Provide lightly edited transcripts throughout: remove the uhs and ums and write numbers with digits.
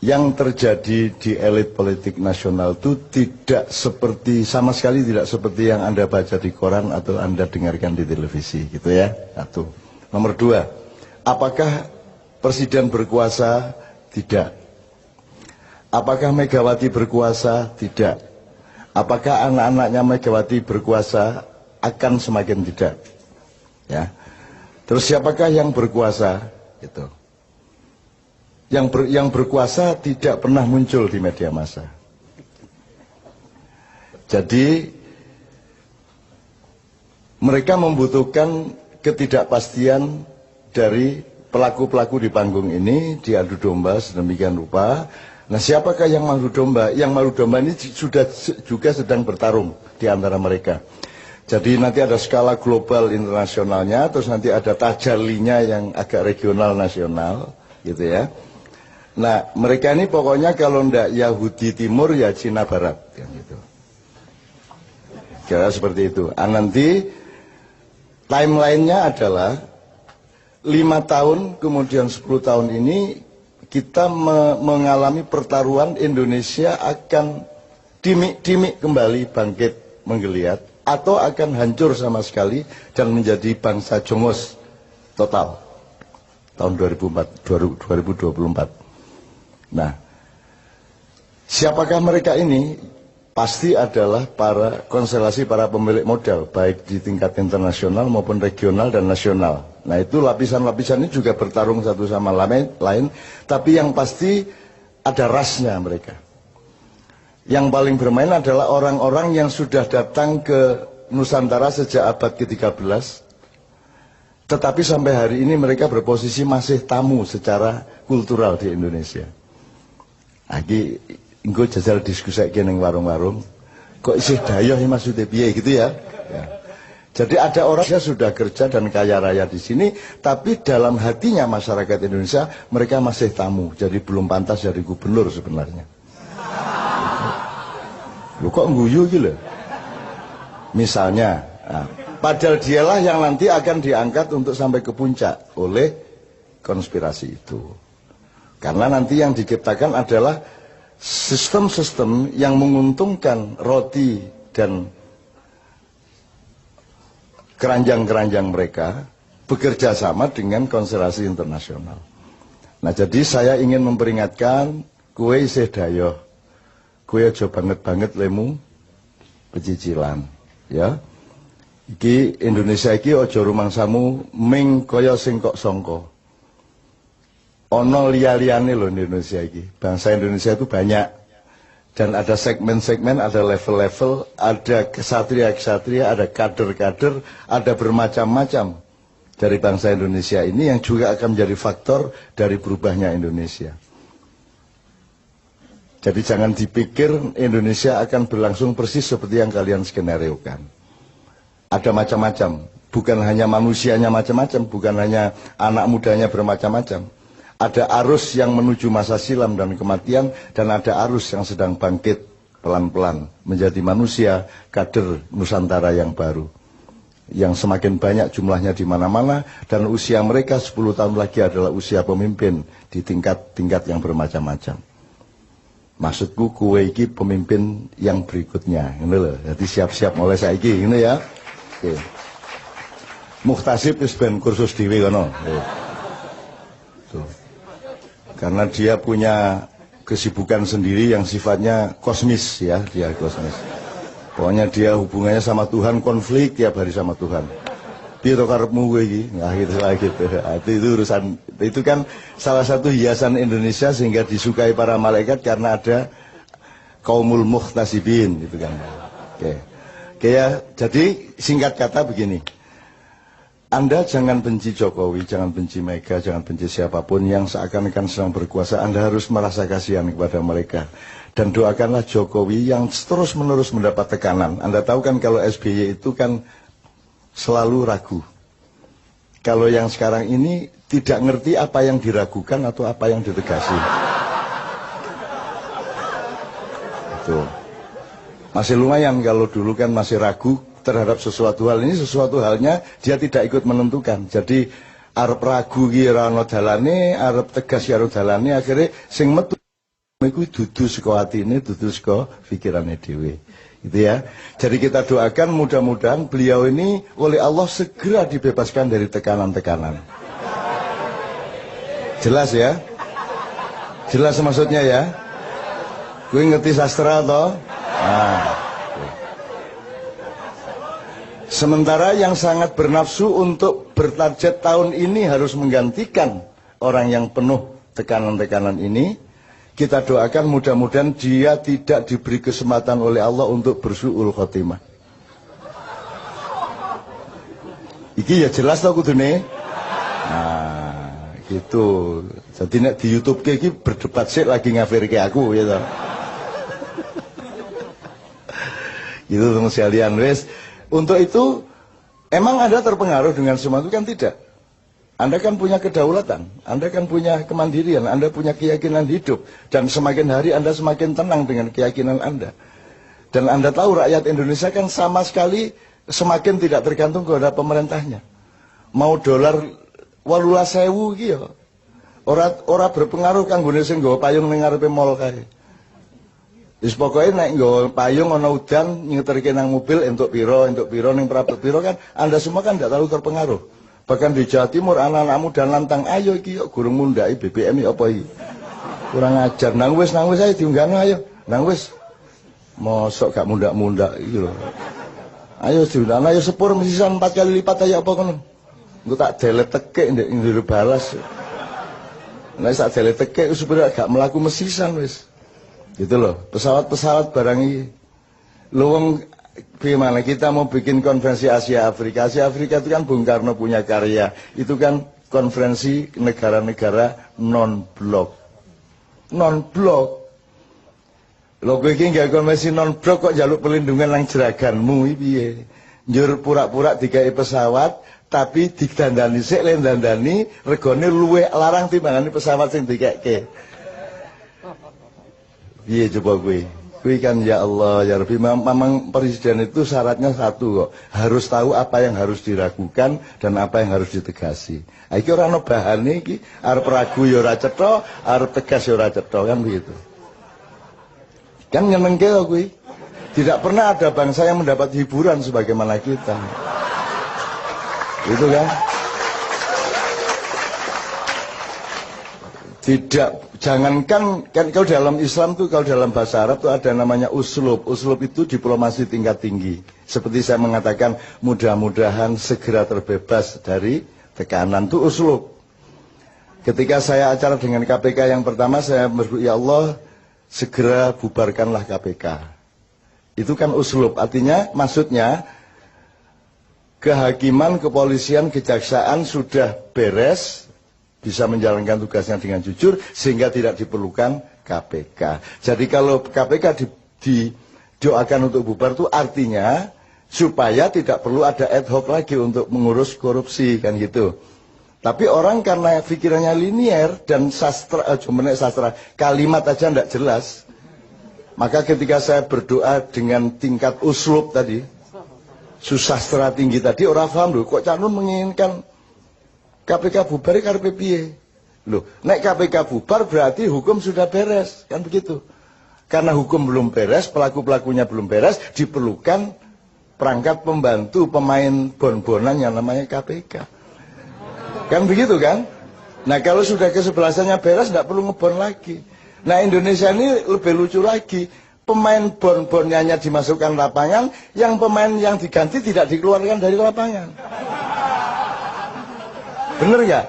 yang terjadi di elit politik nasional itu tidak seperti, sama sekali tidak seperti yang Anda baca di koran atau Anda dengarkan di televisi, gitu ya. Satu. Nomor dua, apakah presiden berkuasa? Tidak. Apakah Megawati berkuasa? Tidak. Apakah anak-anaknya Megawati berkuasa? Akan semakin tidak. Ya. Terus siapakah yang berkuasa? Gitu. Yang berkuasa tidak pernah muncul di media massa. Jadi mereka membutuhkan ketidakpastian dari pelaku-pelaku di panggung ini, diadu domba sedemikian rupa. Nah, siapakah yang madu domba? Yang madu domba ini sudah juga sedang bertarung di antara mereka. Jadi nanti ada skala global internasionalnya, terus nanti ada tajalinya yang agak regional nasional, gitu ya. Nah, mereka ini pokoknya kalau ndak Yahudi Timur ya Cina Barat, kan gitu. Kira seperti itu. Nanti timelinenya adalah 5 tahun kemudian 10 tahun ini kita mengalami pertaruhan Indonesia akan dimik-dimik kembali bangkit menggeliat atau akan hancur sama sekali dan menjadi bangsa jongos total tahun 2024. Nah, siapakah mereka ini? Pasti adalah konstelasi para pemilik modal, baik di tingkat internasional maupun regional dan nasional. Nah, itu lapisan-lapisan ini juga bertarung satu sama lain, tapi yang pasti ada rasnya mereka. Yang paling bermain adalah orang-orang yang sudah datang ke Nusantara sejak abad ke-13, tetapi sampai hari ini mereka berposisi masih tamu secara kultural di Indonesia. Lagi engko jajal diskusi ning warung-warung, kok isih dayoh ya maksudnya piye gitu ya. Ya. Jadi ada orang yang sudah kerja dan kaya raya di sini, tapi dalam hatinya masyarakat Indonesia mereka masih tamu, jadi belum pantas jadi gubernur sebenarnya. Lu kok guyu gitu? Misalnya, padahal dialah yang nanti akan diangkat untuk sampai ke puncak oleh konspirasi itu. Karena nanti yang diciptakan adalah sistem-sistem yang menguntungkan roti dan keranjang-keranjang mereka bekerja sama dengan konstelasi internasional. Nah, jadi saya ingin memperingatkan, kue isih dayoh, kue aja banget-banget lemu pecicilan, ya. Iki Indonesia iki aja rumangsamu ming kaya sing kok sangka. Ono liya-liyane loh Indonesia ini. Bangsa Indonesia itu banyak. Dan ada segmen-segmen, ada level-level, ada kesatria-kesatria, ada kader-kader, ada bermacam-macam dari bangsa Indonesia ini yang juga akan menjadi faktor dari berubahnya Indonesia. Jadi jangan dipikir Indonesia akan berlangsung persis seperti yang kalian skenariokan. Ada macam-macam. Bukan hanya manusianya macam-macam, bukan hanya anak mudanya bermacam-macam. Ada arus yang menuju masa silam dan kematian, dan ada arus yang sedang bangkit pelan-pelan menjadi manusia kader Nusantara yang baru, yang semakin banyak jumlahnya di mana-mana, dan usia mereka 10 tahun lagi adalah usia pemimpin di tingkat-tingkat yang bermacam-macam. Maksudku kue iki pemimpin yang berikutnya, ini loh. Jadi siap-siap mulai saiki, ini ya. Oke. Muhtasib wis ben kursus dhewe kono. Tuh. Karena dia punya kesibukan sendiri yang sifatnya kosmis ya, dia kosmis. Pokoknya dia hubungannya sama Tuhan konflik tiap hari sama Tuhan. Piye to karepmu kowe iki? Nah gitu lagi gitu. Itu urusan, itu kan salah satu hiasan Indonesia sehingga disukai para malaikat karena ada kaumul muhtasibin gitu kan. Oke. Oke ya, jadi singkat kata begini. Anda jangan benci Jokowi, jangan benci Mega, jangan benci siapapun yang seakan-akan sedang berkuasa. Anda harus merasa kasihan kepada mereka. Dan doakanlah Jokowi yang terus-menerus mendapat tekanan. Anda tahu kan kalau SBY itu kan selalu ragu. Kalau yang sekarang ini tidak ngerti apa yang diragukan atau apa yang ditegasi. Itu. Masih lumayan kalau dulu kan masih ragu terhadap sesuatu hal. Ini sesuatu halnya dia tidak ikut menentukan. Jadi arep ragu ki ora ono dalane, arep tegas ya ora dalane, akhirnya sing metu Iku dudu saka atine, dudu saka pikirane dhewe. Gitu ya. Jadi kita doakan mudah-mudahan beliau ini oleh Allah segera dibebaskan dari tekanan-tekanan. Jelas ya? Jelas maksudnya ya? Gue ngerti sastra toh? Nah. Sementara yang sangat bernafsu untuk bertarget tahun ini harus menggantikan orang yang penuh tekanan-tekanan ini, kita doakan mudah-mudahan dia tidak diberi kesempatan oleh Allah untuk bersu'ul khotimah. Iki ya jelas tau kudune. Nah, gitu. Jadi nek di YouTube iki berdebat sik lagi ngafirke aku gitu. Gitu teman sekalian wes. Untuk itu emang Anda terpengaruh dengan semua itu kan tidak. Anda kan punya kedaulatan, Anda kan punya kemandirian, Anda punya keyakinan hidup. Dan semakin hari Anda semakin tenang dengan keyakinan Anda. Dan Anda tahu rakyat Indonesia kan sama sekali semakin tidak tergantung kepada pemerintahnya. Mau dolar 18.000 iki ya. Ora berpengaruh kanggo sing nggawa payung ning ngarepe mall kae. Wis pokoke nek nggawa payung ana udan nyeterke nang mobil entuk piro ning prapet piro kan Anda semua kan tidak terlalu terpengaruh. Bahkan di Jawa Timur anak-anakmu dan lantang, ayo iki yuk gurung mundhaki BBM apa iki. Kurang ajar. Nang wis ae diunggahno ayo. Nang wis. Mosok gak mundak-mundak iki lho. Ayo diunggahno ayo sepur mesisan 4 kali lipat ayo apa kono. Engko tak delete tekek ndek njero balas. Nek sak delete tekek supaya gak mlaku mesisan wis. Gitu loh. Pesawat-pesawat barang iki. Luwung gimana kita mau bikin konferensi Asia Afrika. Asia Afrika itu kan Bung Karno punya karya. Itu kan konferensi negara-negara non-blok. Non-blok. Lho kowe iki nggak konferensi non-blok kok jaluk perlindungan nang jeraganmu iki piye? Njur pura-pura digawe pesawat tapi didandani sik le dandani regane luwih larang timbangane pesawat sing dikekke. Piye coba kowe? Kuwi kan ya Allah ya Rabbi, memang presiden itu syaratnya satu kok, harus tahu apa yang harus diragukan dan apa yang harus ditegasi. Iki ora ono bahane iki, arep ragu ya ora cetha, arep tegas ya ora cetha kan begitu. Kan nyenengke kok kuwi. Tidak pernah ada bangsa yang mendapat hiburan sebagaimana kita. Itu kan? Tidak, jangankan kan kalau dalam Islam tuh, kalau dalam bahasa Arab tuh ada namanya uslub. Uslub itu diplomasi tingkat tinggi. Seperti saya mengatakan, mudah-mudahan segera terbebas dari tekanan, itu uslub. Ketika saya acara dengan KPK yang pertama, saya berdoa, ya Allah, segera bubarkanlah KPK. Itu kan uslub, artinya maksudnya kehakiman, kepolisian, kejaksaan sudah beres, bisa menjalankan tugasnya dengan jujur sehingga tidak diperlukan KPK. Jadi kalau KPK didoakan untuk bubar itu artinya supaya tidak perlu ada ad hoc lagi untuk mengurus korupsi kan gitu. Tapi orang karena pikirannya linier dan sastra kalimat aja tidak jelas. Maka ketika saya berdoa dengan tingkat uslub tadi, susastra tinggi tadi, orang paham loh, kok Cak Nun menginginkan KPK bubar karepe piye? Loh, nek KPK bubar berarti hukum sudah beres, kan begitu. Karena hukum belum beres, pelaku-pelakunya belum beres, diperlukan perangkat pembantu pemain bon-bonan yang namanya KPK. Kan begitu kan? Nah, kalau sudah kesebelasannya beres tidak perlu ngebon lagi. Nah, Indonesia ini lebih lucu lagi. Pemain bon-bonnya hanya dimasukkan lapangan, yang pemain yang diganti tidak dikeluarkan dari lapangan. Bener nggak?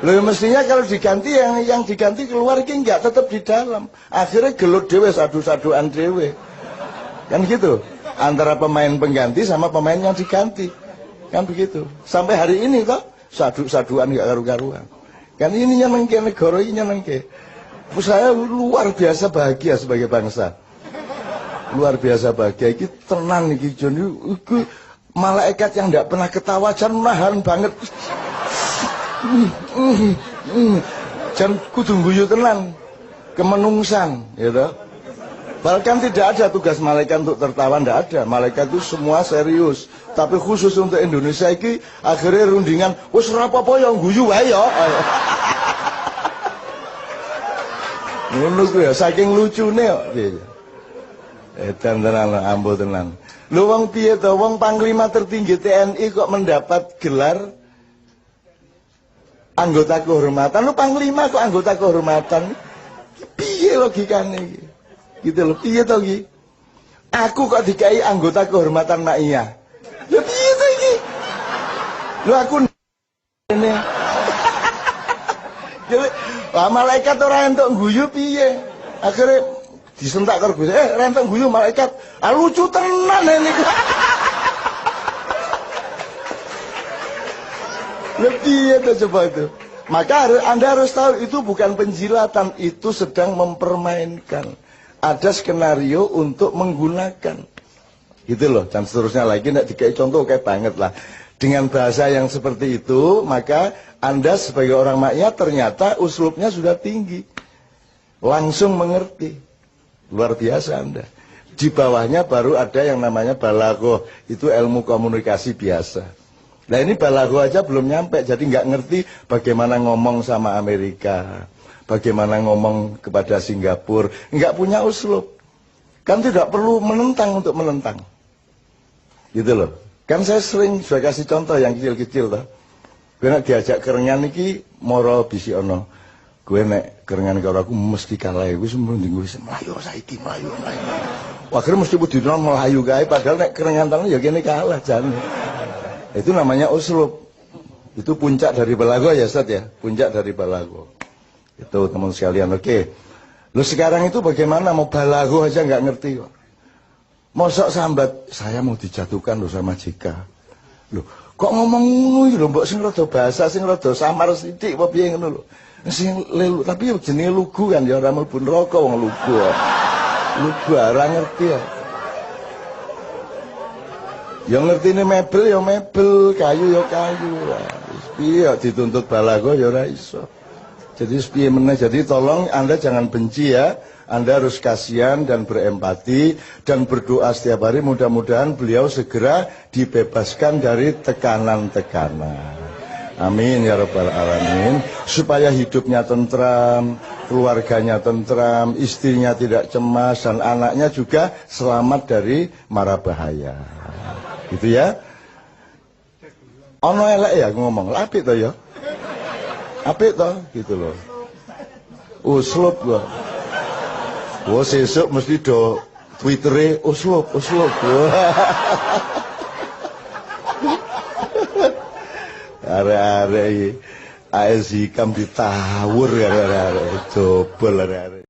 Loh mestinya kalau diganti yang diganti keluar ki nggak tetap di dalam. Akhirnya gelut dewe sadu-saduan dewe. Kan gitu. Antara pemain pengganti sama pemain yang diganti. Kan begitu. Sampai hari ini kok sadu-saduan nggak karu-karuan. Kan ini nyenengke negara ini nyenengke. Saya luar biasa bahagia sebagai bangsa. Luar biasa bahagia. Iki tenang iki Jon. Iki malaikat yang nggak pernah ketawa jan nahan banget. Jan kudu guyu tenan kemenungsan gitu. Bahkan tidak ada tugas malaikat untuk tertawa, tidak ada. Malaikat itu semua serius. Tapi khusus untuk Indonesia ini akhirnya rundingan wis ora apa-apa yang guyu wae ya. Ngono ku ya saking lucune kok piye. Edan tenan ambo tenan. Lho wong piye to wong panglima tertinggi TNI kok mendapat gelar anggota kehormatan. Lu panglima kok anggota kehormatan. Piye logikane iki? Gitu lho, piye to iki? Aku kok dikai anggota kehormatan Mak Iya. Lho piye to iki? Lho aku ini. Jadi, malaikat ora entuk guyu piye? Akhirnya disentak karo Gusti. Rentok guyu malaikat. Ah lucu tenan ini. Lebih itu coba itu. Maka Anda harus tahu itu bukan penjilatan, itu sedang mempermainkan. Ada skenario untuk menggunakan. Gitu loh, dan seterusnya lagi nek dikai contoh kayak banget lah. Dengan bahasa yang seperti itu, maka Anda sebagai orang maknya ternyata uslubnya sudah tinggi. Langsung mengerti. Luar biasa Anda. Di bawahnya baru ada yang namanya balaghah, itu ilmu komunikasi biasa. Nah ini balaghah aja belum nyampe, jadi nggak ngerti bagaimana ngomong sama Amerika, bagaimana ngomong kepada Singapura, nggak punya uslub. Kan tidak perlu menentang untuk menentang. Gitu loh. Kan saya sering sudah kasih contoh yang kecil-kecil toh. Gue nek diajak kerengan iki moro bisi ono. Gue nek kerengan karo aku mesti kalah. Wis mending wis mlayu saiki mlayu. Wah, akhirnya mesti budino melayu kae padahal nek kerengan tangan ya kene kalah jane. Itu namanya uslub. Itu puncak dari balaghah ya Ustaz ya. Puncak dari balaghah. Itu teman sekalian. Oke. Lu sekarang itu bagaimana mau balaghah aja nggak ngerti kok. Mosok sambat saya mau dijatuhkan loh sama JK. Loh, kok ngomong ngono iki lho mbok sing rada bahasa sing rada samar sithik apa piye ngono lho. Sing lelu tapi yo jenenge lugu kan ya ora mlebu neraka wong lugu. Lugu ora ngerti ya. Yang ngerti ini mebel ya mebel, kayu ya kayu. Piye dituntut balaghah ya ora iso. Jadi piye meneh, jadi tolong Anda jangan benci ya. Anda harus kasihan dan berempati dan berdoa setiap hari mudah-mudahan beliau segera dibebaskan dari tekanan-tekanan. Amin ya rabbal alamin. Supaya hidupnya tentram, keluarganya tentram, istrinya tidak cemas dan anaknya juga selamat dari mara bahaya. Gitu ya. Ono elek ya ngomong, apik to ya. Apik to gitu loh. Uslub gua. Wah sesuk mesti do Twittere uslub. Are-are AS Hikam ditawur ya are-are. Jobol are-are.